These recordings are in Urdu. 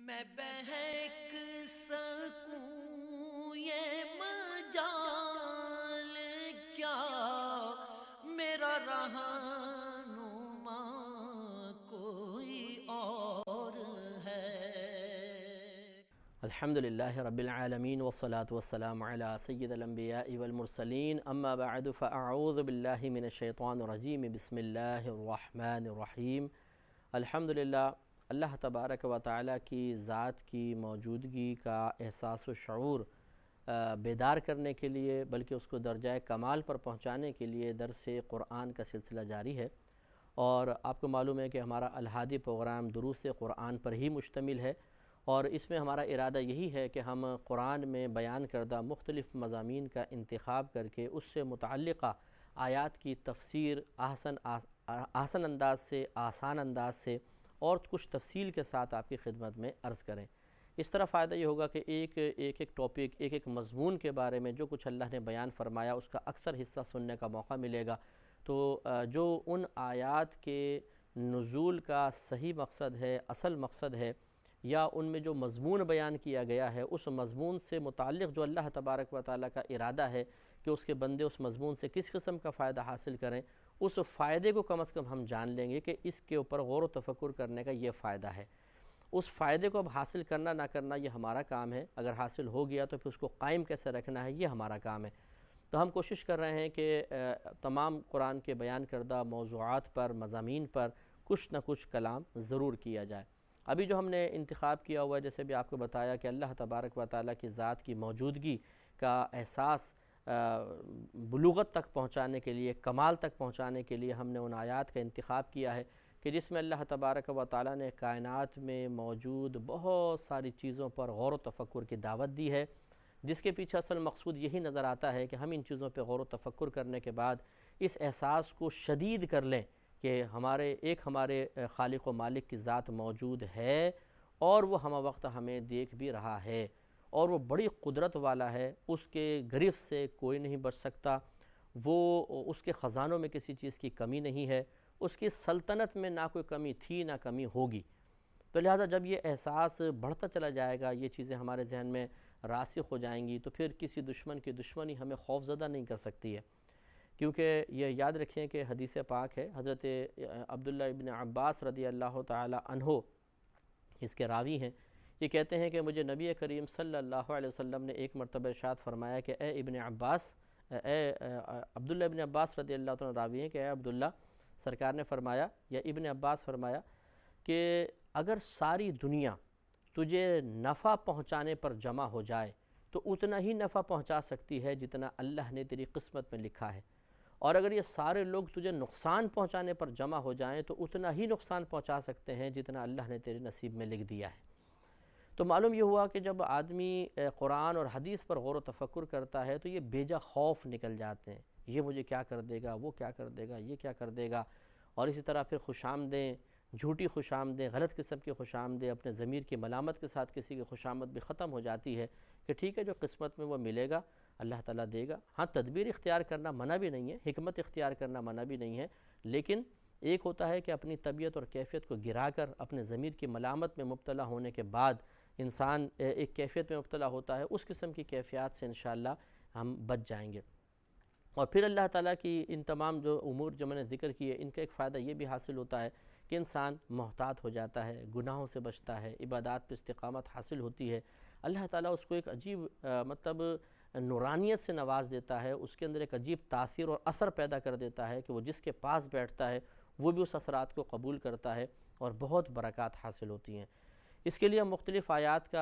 میں بہک سکوں یہ مجال کیا، میرا رہنما کوئی اور ہے۔ الحمدللہ رب العالمین والصلاة والسلام علی سید الانبیاء والمرسلین، اما بعد فاعوذ باللہ من الشیطان الرجیم، بسم اللہ الرحمن الرحیم۔ الحمدللہ، اللہ تبارک و تعالیٰ کی ذات کی موجودگی کا احساس و شعور بیدار کرنے کے لیے، بلکہ اس کو درجہ کمال پر پہنچانے کے لیے درس قرآن کا سلسلہ جاری ہے۔ اور آپ کو معلوم ہے کہ ہمارا الہادی پروگرام دروس قرآن پر ہی مشتمل ہے، اور اس میں ہمارا ارادہ یہی ہے کہ ہم قرآن میں بیان کردہ مختلف مضامین کا انتخاب کر کے اس سے متعلقہ آیات کی تفسیر آسان انداز سے اور کچھ تفصیل کے ساتھ آپ کی خدمت میں عرض کریں۔ اس طرح فائدہ یہ ہوگا کہ ایک ٹاپک، ایک مضمون کے بارے میں جو کچھ اللہ نے بیان فرمایا اس کا اکثر حصہ سننے کا موقع ملے گا، تو جو ان آیات کے نزول کا صحیح مقصد ہے، اصل مقصد ہے، یا ان میں جو مضمون بیان کیا گیا ہے، اس مضمون سے متعلق جو اللہ تبارک و تعالیٰ کا ارادہ ہے کہ اس کے بندے اس مضمون سے کس قسم کا فائدہ حاصل کریں، اس فائدے کو کم از کم ہم جان لیں گے کہ اس کے اوپر غور و تفکر کرنے کا یہ فائدہ ہے۔ اس فائدے کو اب حاصل کرنا نہ کرنا یہ ہمارا کام ہے، اگر حاصل ہو گیا تو پھر اس کو قائم کیسے رکھنا ہے یہ ہمارا کام ہے۔ تو ہم کوشش کر رہے ہیں کہ تمام قرآن کے بیان کردہ موضوعات پر، مضامین پر کچھ نہ کچھ کلام ضرور کیا جائے۔ ابھی جو ہم نے انتخاب کیا ہوا ہے، جیسے بھی آپ کو بتایا کہ اللہ تبارک و تعالیٰ کی ذات کی موجودگی کا احساس بلوغت تک پہنچانے کے لیے، کمال تک پہنچانے کے لیے ہم نے ان آیات کا انتخاب کیا ہے کہ جس میں اللہ تبارک و تعالیٰ نے کائنات میں موجود بہت ساری چیزوں پر غور و تفکر کی دعوت دی ہے، جس کے پیچھے اصل مقصود یہی نظر آتا ہے کہ ہم ان چیزوں پہ غور و تفکر کرنے کے بعد اس احساس کو شدید کر لیں کہ ہمارے خالق و مالک کی ذات موجود ہے، اور وہ ہمہ وقت ہمیں دیکھ بھی رہا ہے، اور وہ بڑی قدرت والا ہے، اس کے گرفت سے کوئی نہیں بچ سکتا، وہ اس کے خزانوں میں کسی چیز کی کمی نہیں ہے، اس کی سلطنت میں نہ کوئی کمی تھی نہ کمی ہوگی۔ تو لہذا جب یہ احساس بڑھتا چلا جائے گا، یہ چیزیں ہمارے ذہن میں راسخ ہو جائیں گی، تو پھر کسی دشمن کی دشمنی ہمیں خوفزدہ نہیں کر سکتی ہے۔ کیونکہ یہ یاد رکھیں کہ حدیث پاک ہے، حضرت عبداللہ ابن عباس رضی اللہ تعالی عنہ اس کے راوی ہیں، یہ کہتے ہیں کہ مجھے نبی کریم صلی اللہ علیہ وسلم نے ایک مرتبہ ارشاد فرمایا کہ اے عبداللہ ابن عباس رضی اللہ تعالیٰ راوی ہیں کہ اے عبداللہ، سرکار نے فرمایا یا ابن عباس فرمایا کہ اگر ساری دنیا تجھے نفع پہنچانے پر جمع ہو جائے تو اتنا ہی نفع پہنچا سکتی ہے جتنا اللہ نے تیری قسمت میں لکھا ہے، اور اگر یہ سارے لوگ تجھے نقصان پہنچانے پر جمع ہو جائیں تو اتنا ہی نقصان پہنچا سکتے ہیں جتنا اللہ نے تیرے نصیب میں لکھ دیا ہے۔ تو معلوم یہ ہوا کہ جب آدمی قرآن اور حدیث پر غور و تفکر کرتا ہے تو یہ بیجا خوف نکل جاتے ہیں، یہ مجھے کیا کر دے گا، وہ کیا کر دے گا، یہ کیا کر دے گا، اور اسی طرح پھر خوشامدیں، جھوٹی خوشامدیں، غلط قسم کی خوشامدیں، اپنے ضمیر کی ملامت کے ساتھ کسی کی خوشامد بھی ختم ہو جاتی ہے کہ ٹھیک ہے جو قسمت میں وہ ملے گا اللہ تعالیٰ دے گا۔ ہاں، تدبیر اختیار کرنا منع بھی نہیں ہے، حکمت اختیار کرنا منع بھی نہیں ہے، لیکن ایک ہوتا ہے کہ اپنی طبیعت اور کیفیت کو گرا کر اپنے ضمیر کی ملامت میں مبتلا ہونے کے بعد انسان ایک کیفیت میں مبتلا ہوتا ہے، اس قسم کی کیفیات سے انشاءاللہ ہم بچ جائیں گے۔ اور پھر اللہ تعالیٰ کی ان تمام جو امور جو میں نے ذکر کیے، ان کا ایک فائدہ یہ بھی حاصل ہوتا ہے کہ انسان محتاط ہو جاتا ہے، گناہوں سے بچتا ہے، عبادات پر استقامت حاصل ہوتی ہے، اللہ تعالیٰ اس کو ایک عجیب نورانیت سے نواز دیتا ہے، اس کے اندر ایک عجیب تاثیر اور اثر پیدا کر دیتا ہے کہ وہ جس کے پاس بیٹھتا ہے وہ بھی اس اثرات کو قبول کرتا ہے اور بہت برکات حاصل ہوتی ہیں۔ اس کے لیے ہم مختلف آیات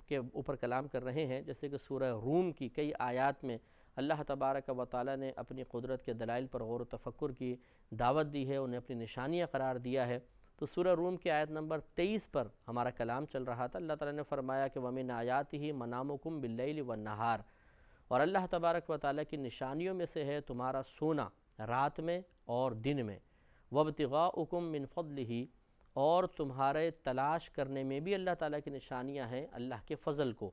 کے اوپر کلام کر رہے ہیں، جیسے کہ سورہ روم کی کئی آیات میں اللہ تبارک و تعالیٰ نے اپنی قدرت کے دلائل پر غور و تفکر کی دعوت دی ہے، انہیں اپنی نشانیاں قرار دیا ہے۔ تو سورہ روم کی آیت نمبر 23 پر ہمارا کلام چل رہا تھا۔ اللہ تعالیٰ نے فرمایا کہ وَمِنْ آیَاتِهِ مَنَامُكُمْ بِاللَّيْلِ وَالنَّهَارِ، اور اللہ تبارک و تعالیٰ کی نشانیوں میں سے ہے تمہارا سونا رات میں اور دن میں، وَابْتِغَاؤُكُمْ مِنْ فَضْلِهِ، اور تمہارے تلاش کرنے میں بھی اللہ تعالیٰ کی نشانیاں ہیں اللہ کے فضل کو۔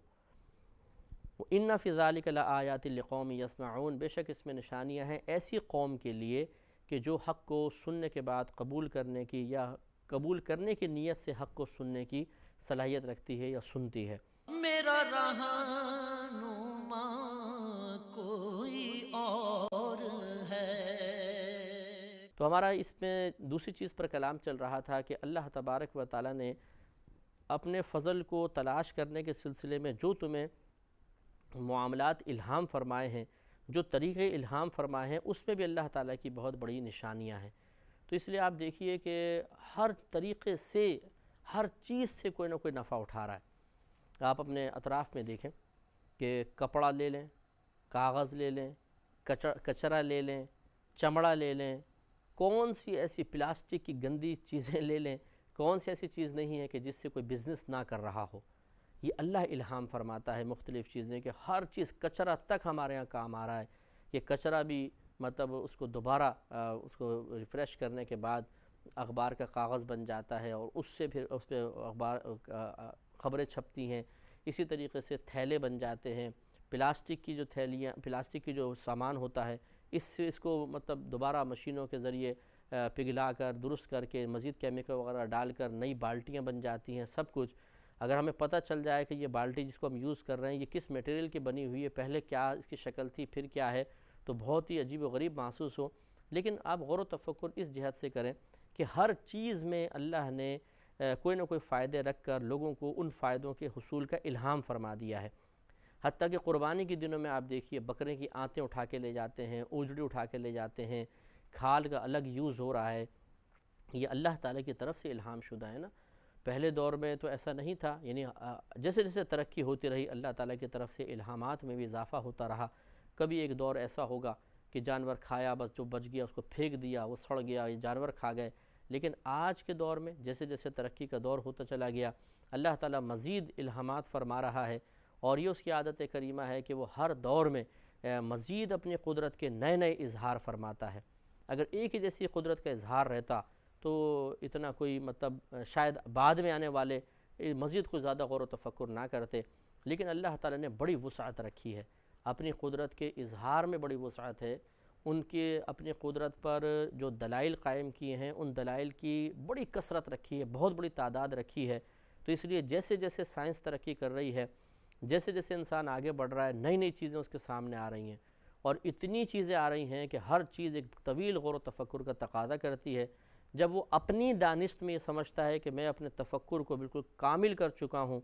وَإِنَّ فِي ذَلِكَ لَآيَاتٍ لِقَوْمٍ يَسْمَعُونَ، بے شک اس میں نشانیاں ہیں ایسی قوم کے لیے کہ جو حق کو سننے کے بعد قبول کرنے کی یا قبول کرنے کی نیت سے حق کو سننے کی صلاحیت رکھتی ہے یا سنتی ہے۔ میرا رہنما کوئی اور ہے۔ تو ہمارا اس میں دوسری چیز پر کلام چل رہا تھا کہ اللہ تبارک و تعالیٰ نے اپنے فضل کو تلاش کرنے کے سلسلے میں جو تمہیں معاملات الہام فرمائے ہیں، جو طریقے الہام فرمائے ہیں، اس میں بھی اللہ تعالیٰ کی بہت بڑی نشانیاں ہیں۔ تو اس لیے آپ دیکھیے کہ ہر طریقے سے، ہر چیز سے کوئی نہ کوئی نفع اٹھا رہا ہے۔ آپ اپنے اطراف میں دیکھیں کہ کپڑا لے لیں، کاغذ لے لیں، کچرا لے لیں، چمڑا لے لیں، کون سی ایسی پلاسٹک کی گندی چیزیں لے لیں، کون سی ایسی چیز نہیں ہے کہ جس سے کوئی بزنس نہ کر رہا ہو۔ یہ اللہ الہام فرماتا ہے مختلف چیزیں کہ ہر چیز، کچرا تک ہمارے ہاں کام آ رہا ہے کہ کچرا بھی مطلب اس کو دوبارہ اس کو ریفریش کرنے کے بعد اخبار کا کاغذ بن جاتا ہے، اور اس سے پھر اس پہ اخبار خبریں چھپتی ہیں۔ اسی طریقے سے تھیلے بن جاتے ہیں، پلاسٹک کی جو تھیلیاں، پلاسٹک کی جو سامان ہوتا ہے، اس سے اس کو مطلب دوبارہ مشینوں کے ذریعے پگھلا کر، درست کر کے، مزید کیمیکل وغیرہ ڈال کر نئی بالٹیاں بن جاتی ہیں۔ سب کچھ اگر ہمیں پتہ چل جائے کہ یہ بالٹی جس کو ہم یوز کر رہے ہیں یہ کس میٹیریل کی بنی ہوئی ہے، پہلے کیا اس کی شکل تھی، پھر کیا ہے، تو بہت ہی عجیب و غریب محسوس ہو۔ لیکن آپ غور و تفکر اس جہت سے کریں کہ ہر چیز میں اللہ نے کوئی نہ کوئی فائدے رکھ کر لوگوں کو ان فائدوں کے حصول کا الہام فرما دیا ہے۔ حتیٰ کہ قربانی کے دنوں میں آپ دیکھیے بکرے کی آنتیں اٹھا کے لے جاتے ہیں، اوجڑی اٹھا کے لے جاتے ہیں، کھال کا الگ یوز ہو رہا ہے۔ یہ اللہ تعالیٰ کی طرف سے الہام شدہ ہے نا۔ پہلے دور میں تو ایسا نہیں تھا، یعنی جیسے جیسے ترقی ہوتی رہی اللہ تعالیٰ کی طرف سے الہامات میں بھی اضافہ ہوتا رہا۔ کبھی ایک دور ایسا ہوگا کہ جانور کھایا، بس جو بچ گیا اس کو پھینک دیا، وہ سڑ گیا، یہ جانور کھا گئے۔ لیکن آج کے دور میں جیسے جیسے ترقی کا دور ہوتا چلا گیا، اللہ تعالیٰ مزید الہامات فرما رہا ہے، اور یہ اس کی عادت کریمہ ہے کہ وہ ہر دور میں مزید اپنی قدرت کے نئے نئے اظہار فرماتا ہے۔ اگر ایک ہی جیسی قدرت کا اظہار رہتا تو اتنا کوئی مطلب شاید بعد میں آنے والے مزید کوئی زیادہ غور و تفکر نہ کرتے، لیکن اللہ تعالیٰ نے بڑی وسعت رکھی ہے، اپنی قدرت کے اظہار میں بڑی وسعت ہے۔ ان کے اپنی قدرت پر جو دلائل قائم کیے ہیں، ان دلائل کی بڑی کثرت رکھی ہے، بہت بڑی تعداد رکھی ہے۔ تو اس لیے جیسے جیسے سائنس ترقی کر رہی ہے، جیسے جیسے انسان آگے بڑھ رہا ہے، نئی نئی چیزیں اس کے سامنے آ رہی ہیں، اور اتنی چیزیں آ رہی ہیں کہ ہر چیز ایک طویل غور و تفکر کا تقاضا کرتی ہے۔ جب وہ اپنی دانست میں یہ سمجھتا ہے کہ میں اپنے تفکر کو بالکل کامل کر چکا ہوں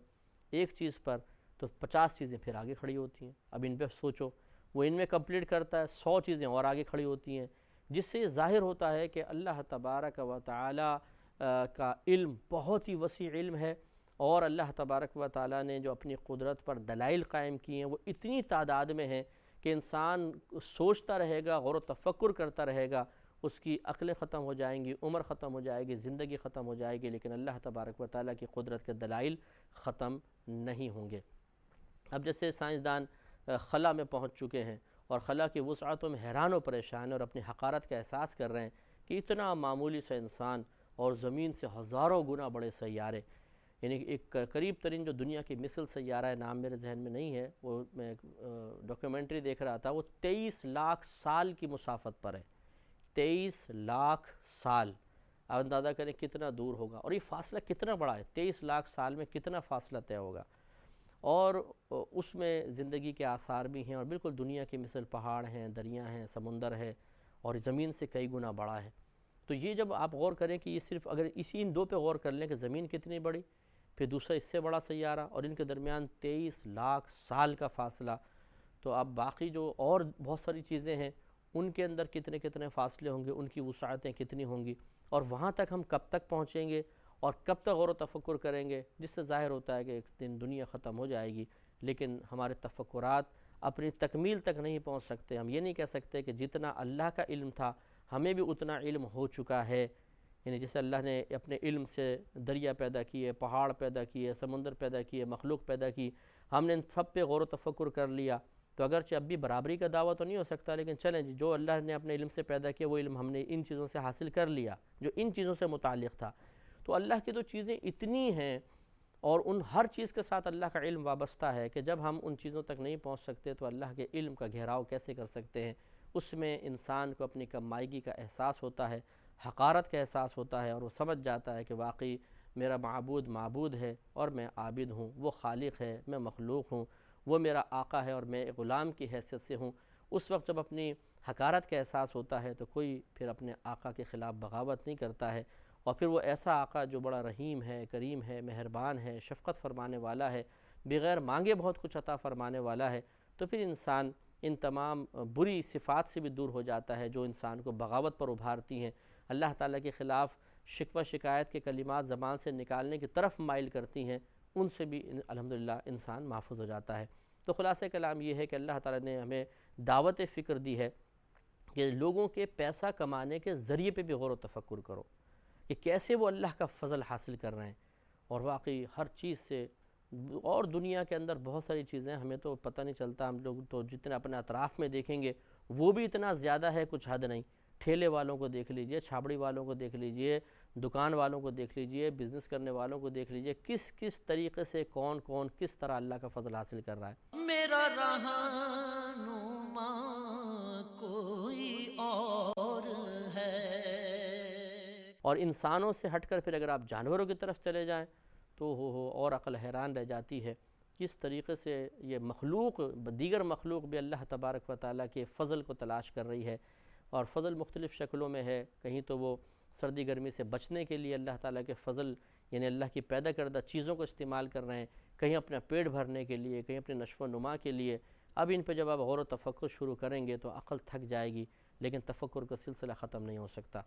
ایک چیز پر، تو 50 چیزیں پھر آگے کھڑی ہوتی ہیں۔ اب ان پہ سوچو، وہ ان میں کمپلیٹ کرتا ہے، 100 چیزیں اور آگے کھڑی ہوتی ہیں، جس سے یہ ظاہر ہوتا ہے کہ اللہ تبارک و تعالی کا علم بہت ہی وسیع علم ہے، اور اللہ تبارک و تعالی نے جو اپنی قدرت پر دلائل قائم کی ہیں وہ اتنی تعداد میں ہیں کہ انسان سوچتا رہے گا، غور و تفکر کرتا رہے گا، اس کی عقلیں ختم ہو جائیں گی، عمر ختم ہو جائے گی، زندگی ختم ہو جائے گی، لیکن اللہ تبارک و تعالیٰ کی قدرت کے دلائل ختم نہیں ہوں گے۔ اب جیسے سائنسدان خلا میں پہنچ چکے ہیں اور خلا کی وسعتوں میں حیران و پریشان ہیں اور اپنی حقارت کا احساس کر رہے ہیں کہ اتنا معمولی سا انسان اور زمین سے ہزاروں گنا بڑے سیارے، یعنی ایک قریب ترین جو دنیا کی مثل سیارہ ہے، نام میرے ذہن میں نہیں ہے، وہ میں ڈاکیومنٹری دیکھ رہا تھا، وہ 23 لاکھ سال کی مسافت پر ہے۔ 23 لاکھ سال، آپ اندازہ کریں کتنا دور ہوگا، اور یہ فاصلہ کتنا بڑا ہے، 23 لاکھ سال میں کتنا فاصلہ طے ہوگا، اور اس میں زندگی کے آثار بھی ہیں، اور بالکل دنیا کی مثل پہاڑ ہیں، دریا ہیں، سمندر ہے، اور زمین سے کئی گنا بڑا ہے۔ تو یہ جب آپ غور کریں کہ یہ صرف اگر اسی ان دو پہ غور کر لیں کہ زمین کتنی بڑی، پھر دوسرا اس سے بڑا سیارہ، اور ان کے درمیان 23 لاکھ سال کا فاصلہ، تو اب باقی جو اور بہت ساری چیزیں ہیں ان کے اندر کتنے کتنے فاصلے ہوں گے، ان کی وسعتیں کتنی ہوں گی، اور وہاں تک ہم کب تک پہنچیں گے اور کب تک غور و تفکر کریں گے، جس سے ظاہر ہوتا ہے کہ ایک دن دنیا ختم ہو جائے گی، لیکن ہمارے تفکرات اپنی تکمیل تک نہیں پہنچ سکتے۔ ہم یہ نہیں کہہ سکتے کہ جتنا اللہ کا علم تھا ہمیں بھی اتنا علم ہو چکا ہے، یعنی جیسے اللہ نے اپنے علم سے دریا پیدا کیے، پہاڑ پیدا کیے، سمندر پیدا کیے، مخلوق پیدا کی، ہم نے ان سب پہ غور و تفکر کر لیا، تو اگرچہ اب بھی برابری کا دعویٰ تو نہیں ہو سکتا، لیکن چلیں جی، جو اللہ نے اپنے علم سے پیدا کیا وہ علم ہم نے ان چیزوں سے حاصل کر لیا جو ان چیزوں سے متعلق تھا۔ تو اللہ کی تو چیزیں اتنی ہیں، اور ان ہر چیز کے ساتھ اللہ کا علم وابستہ ہے کہ جب ہم ان چیزوں تک نہیں پہنچ سکتے تو اللہ کے علم کا گھیراؤ کیسے کر سکتے ہیں۔ اس میں انسان کو اپنی کم مائگی کا احساس ہوتا ہے، حقارت کا احساس ہوتا ہے، اور وہ سمجھ جاتا ہے کہ واقعی میرا معبود معبود ہے اور میں عابد ہوں، وہ خالق ہے میں مخلوق ہوں، وہ میرا آقا ہے اور میں غلام کی حیثیت سے ہوں، اس وقت جب اپنی حقارت کا احساس ہوتا ہے تو کوئی پھر اپنے آقا کے خلاف بغاوت نہیں کرتا ہے، اور پھر وہ ایسا آقا جو بڑا رحیم ہے، کریم ہے، مہربان ہے، شفقت فرمانے والا ہے، بغیر مانگے بہت کچھ عطا فرمانے والا ہے، تو پھر انسان ان تمام بری صفات سے بھی دور ہو جاتا ہے جو انسان کو بغاوت پر ابھارتی ہیں، اللہ تعالیٰ کے خلاف شکوہ شکایت کے کلمات زبان سے نکالنے کی طرف مائل کرتی ہیں، ان سے بھی الحمدللہ انسان محفوظ ہو جاتا ہے۔ تو خلاصہ کلام یہ ہے کہ اللہ تعالیٰ نے ہمیں دعوت فکر دی ہے کہ لوگوں کے پیسہ کمانے کے ذریعے پہ بھی غور و تفکر کرو کہ کیسے وہ اللہ کا فضل حاصل کر رہے ہیں، اور واقعی ہر چیز سے، اور دنیا کے اندر بہت ساری چیزیں ہمیں تو پتہ نہیں چلتا، ہم لوگ تو جتنے اپنے اطراف میں دیکھیں گے وہ بھی اتنا زیادہ ہے کچھ حد نہیں، ٹھیلے والوں کو دیکھ لیجئے، چھابڑی والوں کو دیکھ لیجئے، دکان والوں کو دیکھ لیجئے، بزنس کرنے والوں کو دیکھ لیجئے، کس کس طریقے سے کون کون کس طرح اللہ کا فضل حاصل کر رہا ہے۔ میرا رہنما کوئی اور ہے۔ اور انسانوں سے ہٹ کر پھر اگر آپ جانوروں کی طرف چلے جائیں تو اور عقل حیران رہ جاتی ہے کس طریقے سے یہ مخلوق، دیگر مخلوق بھی اللہ تبارک و تعالیٰ کے فضل کو تلاش کر رہی ہے، اور فضل مختلف شکلوں میں ہے، کہیں تو وہ سردی گرمی سے بچنے کے لیے اللہ تعالیٰ کے فضل یعنی اللہ کی پیدا کردہ چیزوں کو استعمال کر رہے ہیں، کہیں اپنا پیٹ بھرنے کے لیے، کہیں اپنے نشو و نما کے لیے۔ اب ان پہ جب آپ غور و تفکر شروع کریں گے تو عقل تھک جائے گی، لیکن تفکر کا سلسلہ ختم نہیں ہو سکتا۔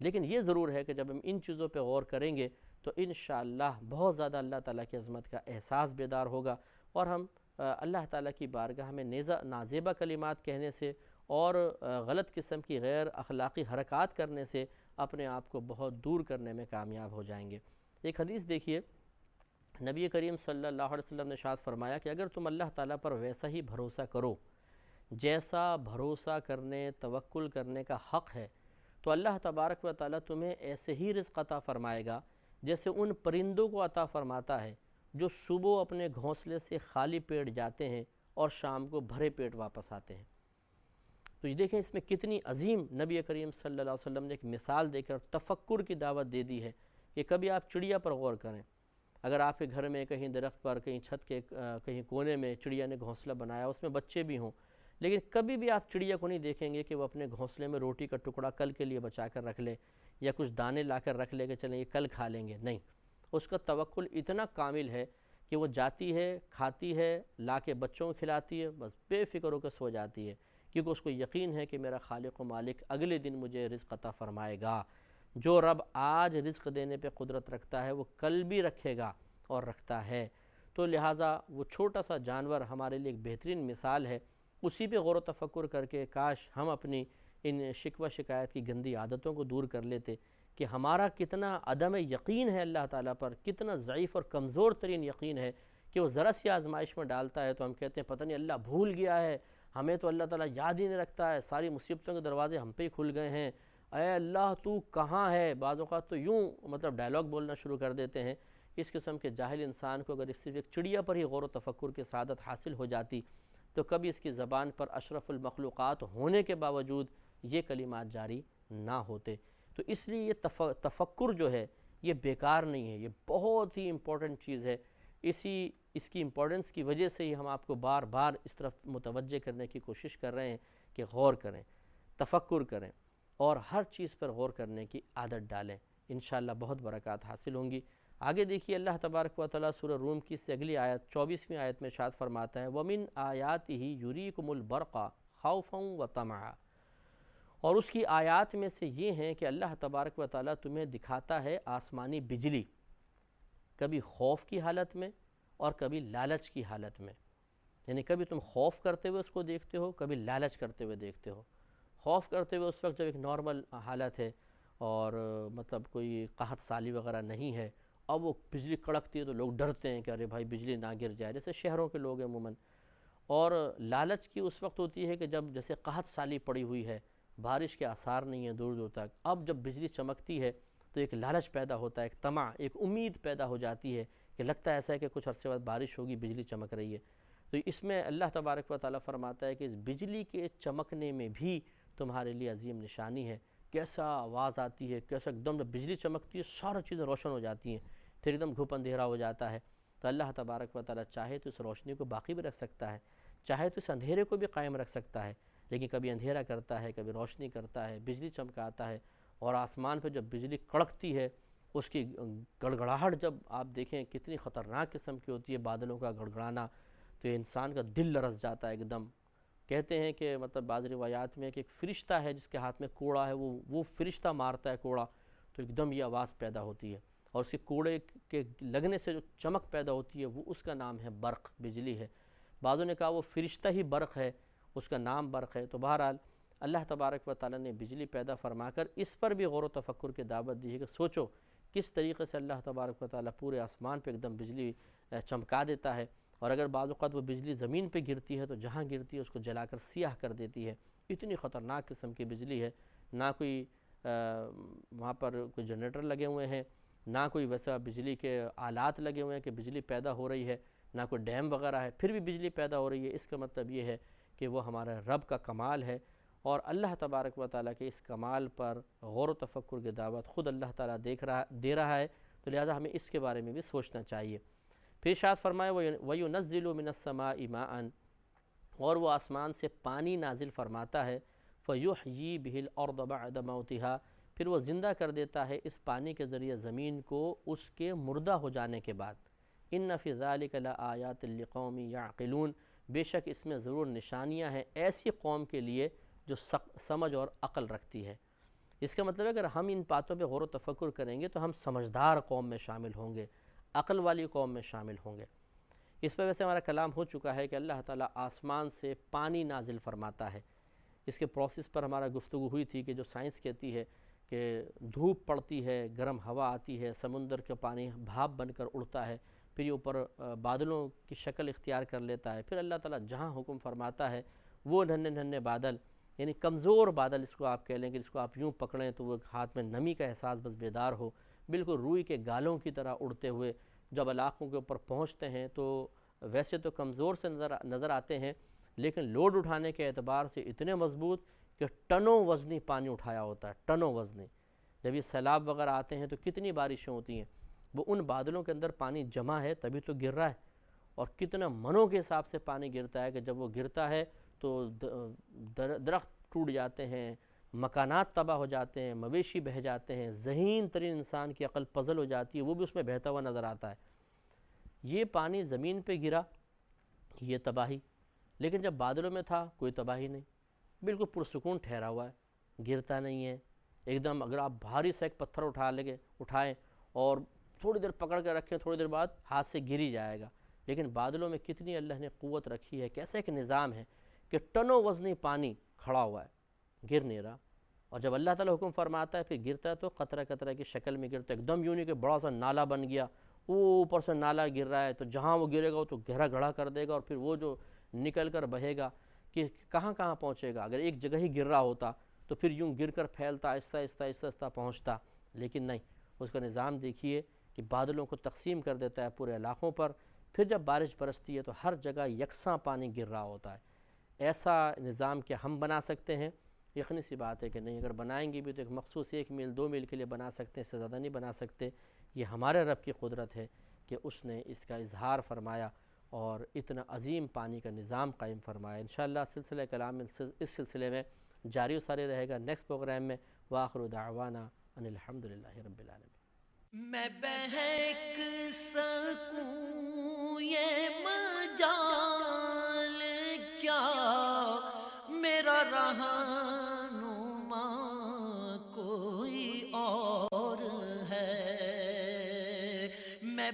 لیکن یہ ضرور ہے کہ جب ہم ان چیزوں پہ غور کریں گے تو انشاءاللہ بہت زیادہ اللہ تعالیٰ کی عظمت کا احساس بیدار ہوگا، اور ہم اللہ تعالیٰ کی بارگاہ میں نازیبہ کلمات کہنے سے اور غلط قسم کی غیر اخلاقی حرکات کرنے سے اپنے آپ کو بہت دور کرنے میں کامیاب ہو جائیں گے۔ ایک حدیث دیکھیے، نبی کریم صلی اللہ علیہ وسلم نے ارشاد فرمایا کہ اگر تم اللہ تعالیٰ پر ویسا ہی بھروسہ کرو جیسا بھروسہ کرنے توکل کرنے کا حق ہے، تو اللہ تبارک و تعالیٰ تمہیں ایسے ہی رزق عطا فرمائے گا جیسے ان پرندوں کو عطا فرماتا ہے جو صبح اپنے گھونسلے سے خالی پیٹ جاتے ہیں اور شام کو بھرے پیٹ واپس آتے ہیں۔ تو یہ دیکھیں اس میں کتنی عظیم نبی کریم صلی اللہ علیہ وسلم نے ایک مثال دے کر تفکر کی دعوت دے دی ہے کہ کبھی آپ چڑیا پر غور کریں، اگر آپ کے گھر میں کہیں درخت پر، کہیں چھت کے کہیں کونے میں چڑیا نے گھونسلہ بنایا، اس میں بچے بھی ہوں، لیکن کبھی بھی آپ چڑیا کو نہیں دیکھیں گے کہ وہ اپنے گھونسلے میں روٹی کا ٹکڑا کل کے لیے بچا کر رکھ لے یا کچھ دانے لا کر رکھ لے کہ چلیں یہ کل کھا لیں گے، نہیں، اس کا توکل اتنا کامل ہے کہ وہ جاتی ہے، کھاتی ہے، لا کے بچوں کو کھلاتی ہے، بس بے فکر ہو کے سو جاتی ہے، کیونکہ اس کو یقین ہے کہ میرا خالق و مالک اگلے دن مجھے رزق عطا فرمائے گا، جو رب آج رزق دینے پہ قدرت رکھتا ہے وہ کل بھی رکھے گا اور رکھتا ہے۔ تو لہٰذا وہ چھوٹا سا جانور ہمارے لیے ایک بہترین مثال ہے، اسی پہ غور و تفکر کر کے کاش ہم اپنی ان شکوہ شکایت کی گندی عادتوں کو دور کر لیتے کہ ہمارا کتنا عدم یقین ہے اللہ تعالیٰ پر، کتنا ضعیف اور کمزور ترین یقین ہے کہ وہ ذرا سی آزمائش میں ڈالتا ہے تو ہم کہتے ہیں پتہ نہیں اللہ بھول گیا ہے، ہمیں تو اللہ تعالیٰ یاد ہی نہیں رکھتا ہے، ساری مصیبتوں کے دروازے ہم پہ ہی کھل گئے ہیں، اے اللہ تو کہاں ہے؟ بعض اوقات تو یوں ڈائلاگ بولنا شروع کر دیتے ہیں۔ اس قسم کے جاہل انسان کو اگر صرف ایک چڑیا پر ہی غور و تفکر کی سعادت حاصل ہو جاتی تو کبھی اس کی زبان پر اشرف المخلوقات ہونے کے باوجود یہ کلمات جاری نہ ہوتے۔ تو اس لیے یہ تفکر جو ہے یہ بیکار نہیں ہے، یہ بہت ہی امپورٹنٹ چیز ہے، اس کی امپورٹنس کی وجہ سے ہی ہم آپ کو بار بار اس طرف متوجہ کرنے کی کوشش کر رہے ہیں کہ غور کریں، تفکر کریں اور ہر چیز پر غور کرنے کی عادت ڈالیں، انشاءاللہ بہت برکات حاصل ہوں گی۔ آگے دیکھیے اللہ تبارک و تعالیٰ سورہ روم کی سے اگلی آیت 24ویں آیت میں ارشاد فرماتا ہے وَمِنْ آیَاتِهِ يُرِيكُمُ الْبَرْقَ خَوْفًا وَطَمَعًا، اور اس کی آیات میں سے یہ ہیں کہ اللہ تبارک و تعالیٰ تمہیں دکھاتا ہے آسمانی بجلی، کبھی خوف کی حالت میں اور کبھی لالچ کی حالت میں، یعنی کبھی تم خوف کرتے ہوئے اس کو دیکھتے ہو، کبھی لالچ کرتے ہوئے دیکھتے ہو۔ خوف کرتے ہوئے اس وقت جب ایک نارمل حالت ہے اور کوئی قحط سالی وغیرہ نہیں ہے، اب وہ بجلی کڑکتی ہے تو لوگ ڈرتے ہیں کہ ارے بھائی بجلی نہ گر جائے، جیسے شہروں کے لوگ ہیں عموماً۔ اور لالچ کی اس وقت ہوتی ہے کہ جب جیسے قحط سالی پڑی ہوئی ہے، بارش کے آثار نہیں ہیں دور دور تک، اب جب بجلی چمکتی ہے تو ایک لالچ پیدا ہوتا ہے، ایک طمع، ایک امید پیدا ہو جاتی ہے کہ لگتا ہے ایسا ہے کہ کچھ عرصے بعد بارش ہوگی، بجلی چمک رہی ہے۔ تو اس میں اللہ تبارک و تعالیٰ فرماتا ہے کہ اس بجلی کے چمکنے میں بھی تمہارے لیے عظیم نشانی ہے، کیسا آواز آتی ہے، کیسا ایک دم جب بجلی چمکتی ہے سارا چیزیں روشن ہو جاتی ہیں، پھر ایک دم گھپ اندھیرا ہو جاتا ہے۔ تو اللہ تبارک و تعالیٰ چاہے تو اس روشنی کو باقی بھی رکھ سکتا ہے، چاہے تو اس اندھیرے کو بھی قائم رکھ سکتا ہے، لیکن کبھی اندھیرا کرتا ہے، کبھی روشنی کرتا ہے، بجلی چمکاتا ہے، اور آسمان پہ جب بجلی کڑکتی ہے اس کی گڑگڑاہٹ جب آپ دیکھیں کتنی خطرناک قسم کی ہوتی ہے، بادلوں کا گڑگڑانا، تو انسان کا دل لرز جاتا ہے ایک دم۔ کہتے ہیں کہ مطلب بعض روایات میں کہ ایک فرشتہ ہے جس کے ہاتھ میں کوڑا ہے، وہ فرشتہ مارتا ہے کوڑا تو ایک دم یہ آواز پیدا ہوتی ہے، اور اس کے کوڑے کے لگنے سے جو چمک پیدا ہوتی ہے وہ اس کا نام ہے برق، بجلی ہے۔ بعضوں نے کہا وہ فرشتہ ہی برق ہے، اس کا نام برق ہے۔ تو بہرحال اللہ تبارک و تعالیٰ نے بجلی پیدا فرما کر اس پر بھی غور و تفکر کی دعوت دی ہے کہ سوچو کس طریقے سے اللہ تبارک و تعالیٰ پورے آسمان پہ ایک دم بجلی چمکا دیتا ہے، اور اگر بعض اوقات وہ بجلی زمین پہ گرتی ہے تو جہاں گرتی ہے اس کو جلا کر سیاہ کر دیتی ہے۔ اتنی خطرناک قسم کی بجلی ہے، نہ کوئی وہاں پر کوئی جنریٹر لگے ہوئے ہیں، نہ کوئی ویسا بجلی کے آلات لگے ہوئے ہیں کہ بجلی پیدا ہو رہی ہے، نہ کوئی ڈیم وغیرہ ہے، پھر بھی بجلی پیدا ہو رہی ہے۔ اس کا مطلب یہ ہے کہ وہ ہمارا رب کا کمال ہے، اور اللہ تبارک و تعالیٰ کے اس کمال پر غور و تفکر کی دعوت خود اللہ تعالیٰ دے رہا ہے، تو لہٰذا ہمیں اس کے بارے میں بھی سوچنا چاہیے۔ پھر ارشاد فرمایا وَيُنَزِّلُ مِنَ السَّمَاءِ مَاءً، اور وہ آسمان سے پانی نازل فرماتا ہے، فَيُحْيِي بِهِ الْأَرْضَ بَعْدَ مَوْتِهَا، پھر وہ زندہ کر دیتا ہے اس پانی کے ذریعے زمین کو اس کے مردہ ہو جانے کے بعد۔ إِنَّ فِي ذَلِكَ لَآيَاتٍ لِقَوْمٍ يَعْقِلُونَ، بے شک اس میں ضرور نشانیاں ہیں ایسی قوم کے لیے جو سمجھ اور عقل رکھتی ہے۔ اس کا مطلب ہے اگر ہم ان باتوں پہ غور و تفکر کریں گے تو ہم سمجھدار قوم میں شامل ہوں گے، عقل والی قوم میں شامل ہوں گے۔ اس پہ ویسے ہمارا کلام ہو چکا ہے کہ اللہ تعالیٰ آسمان سے پانی نازل فرماتا ہے۔ اس کے پروسیس پر ہمارا گفتگو ہوئی تھی کہ جو سائنس کہتی ہے کہ دھوپ پڑتی ہے، گرم ہوا آتی ہے، سمندر کا پانی بھاپ بن کر اڑتا ہے، پھر یہ اوپر بادلوں کی شکل اختیار کر لیتا ہے، پھر اللہ تعالیٰ جہاں حکم فرماتا ہے وہ ننھے ننھے بادل، یعنی کمزور بادل اس کو آپ کہہ لیں کہ جس کو آپ یوں پکڑیں تو وہ ہاتھ میں نمی کا احساس بس بیدار ہو، بالکل روئی کے گالوں کی طرح اڑتے ہوئے جب علاقوں کے اوپر پہنچتے ہیں تو ویسے تو کمزور سے نظر آتے ہیں، لیکن لوڈ اٹھانے کے اعتبار سے اتنے مضبوط کہ ٹنوں وزنی پانی اٹھایا ہوتا ہے، ٹنوں وزنی۔ جب یہ سیلاب وغیرہ آتے ہیں تو کتنی بارشیں ہوتی ہیں، وہ ان بادلوں کے اندر پانی جمع ہے تبھی تو گر رہا ہے، اور کتنا منوں کے حساب سے پانی گرتا ہے کہ جب وہ گرتا ہے تو درخت ٹوٹ جاتے ہیں، مکانات تباہ ہو جاتے ہیں، مویشی بہہ جاتے ہیں، ذہین ترین انسان کی عقل پزل ہو جاتی ہے، وہ بھی اس میں بہتا ہوا نظر آتا ہے۔ یہ پانی زمین پہ گرا، یہ تباہی، لیکن جب بادلوں میں تھا کوئی تباہی نہیں، بالکل پرسکون ٹھہرا ہوا ہے، گرتا نہیں ہے ایک دم۔ اگر آپ بھاری سا ایک پتھر اٹھائیں اور تھوڑی دیر پکڑ کے رکھیں، تھوڑی دیر بعد ہاتھ سے گر ہی جائے گا، لیکن بادلوں میں کتنی اللہ نے قوت رکھی ہے، کیسا ایک نظام ہے کہ ٹنوں وزنی پانی کھڑا ہوا ہے، گر نہیں رہا، اور جب اللہ تعالیٰ حکم فرماتا ہے پھر گرتا ہے تو قطرہ قطرہ کی شکل میں گرتا ہے، ایک دم یوں نہیں کہ بڑا سا نالا بن گیا، اوپر سے نالا گر رہا ہے تو جہاں وہ گرے گا وہ تو گہرا گڑھا کر دے گا، اور پھر وہ جو نکل کر بہے گا کہ کہاں کہاں پہنچے گا۔ اگر ایک جگہ ہی گر رہا ہوتا تو پھر یوں گر کر پھیلتا، آہستہ آہستہ پہنچتا، لیکن نہیں، اس کا نظام دیکھیے کہ بادلوں کو تقسیم کر دیتا ہے پورے علاقوں پر، پھر جب بارش برستی ہے تو ہر جگہ یکساں پانی گر رہا ہوتا ہے۔ ایسا نظام کیا ہم بنا سکتے ہیں؟ یقینی سی بات ہے کہ نہیں، اگر بنائیں گے بھی تو ایک مخصوص 1 میل 2 میل کے لیے بنا سکتے ہیں، اس سے زیادہ نہیں بنا سکتے۔ یہ ہمارے رب کی قدرت ہے کہ اس نے اس کا اظہار فرمایا اور اتنا عظیم پانی کا نظام قائم فرمایا۔ انشاءاللہ سلسلہ کلام اس سلسلے میں جاری و ساری رہے گا نیکسٹ پروگرام میں۔ وآخر دعوانا ان الحمدللہ رب العالمین۔ میں بہک سکوں یہ مجال کیا، میرا رہنما کوئی اور ہے، میں